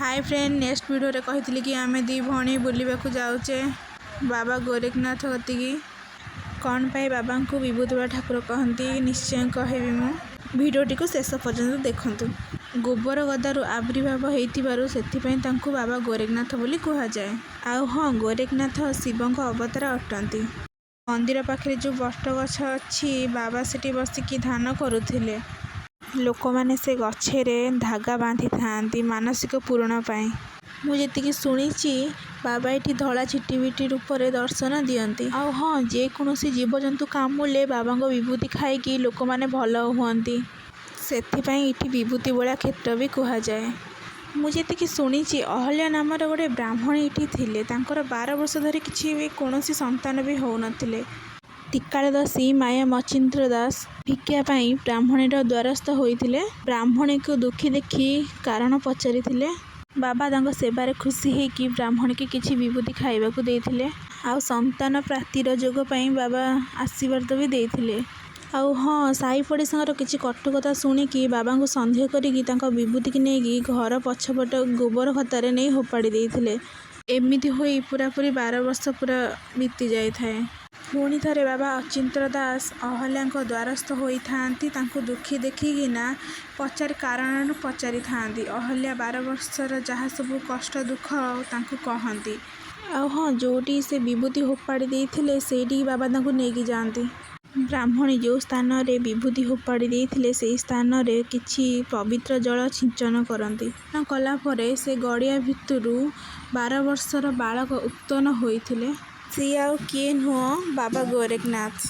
Hi friend next video रे कही कि आम दी भौणी बुलवाक जाऊे बाबा गोरखनाथ कतिकी कौन पाई बाबा को विभूतिबा ठाकुर कहती निश्चय कहबी मु भिडटी को शेष पर्यंत देखंतु। गोबर गदारू आविर्भाव होइतिबारु सेथिपई तांकु बाबा गोरखनाथ बोली कहा जाए। आउ हाँ गोरखनाथ शिवଙ୍କ अवतार अटंती। मंदिर पाखे जो बट गछ अच्छी बाबा सेठी बसिकी ध्यान करुथिले। लोक माने से गछेरे धागा बांधि थांती मानसिक पूरण पाई। मुझे शुणी बाबा ये धला छिटीबिटी रूप में दर्शन दियंती। आ हाँ जेकोसी जीवजंतु कामुले बाबा विभूति खाई लोक माने भल हुअंती। सेथिपाई इठी विभूति बोला क्षेत्र भी कहा जाए। मुझे शुणी अहल्या नाम गोटे ब्राह्मण ये थिले। तांकर 12 वर्ष धरी किसी भी कौन संतान भी हो नथिले। टिकाल दसी माया मचिंद्र दास भिक्षापाई ब्राह्मणीर द्वारस्थ होइथिले। ब्राह्मणी को दुखी देखी कारण पचारि बाबा तांको सेवारे खुशी होकि ब्राह्मणी की किसी विभूति खाइबाकू देइथिले। आउ संतान प्राप्तिर जोग पाई बाबा आशीर्वाद भी देइथिले। आउ हाँ साई पड़ोसा किसी कटुकथा शुणिकी बाबा को सन्देह करिकी तांको विभूति की नहीं घर पछपट गोबर खतारे नहीं होपाड़ी देइथिले। एमिति होई पूरापूरी 12 वर्ष पूरा बीती जाए थाए। पुणी थे बाबा अचिंत्र दास अहल्या द्वारस्थ होती दुखी देखिकिना पचारि कारण पचारि थांती। अहल्या 12 वर्षर जहाँ सब कष्ट दुख तांको कहती। आ हाँ जोटी से विभूति होपाड़ी देइथिले सेठी बाबा तांको नेकी जाती। ब्राह्मणी जो स्थान रे विभूति होपाड़ी देइथिले से स्थान रे किछि पवित्र जल सिंचन करती। कला परे से गड़िया भितरू 12 वर्षर बालक उत्पन्न होइथिले। सी आउ किए नुह बाबा गोरखनाथ।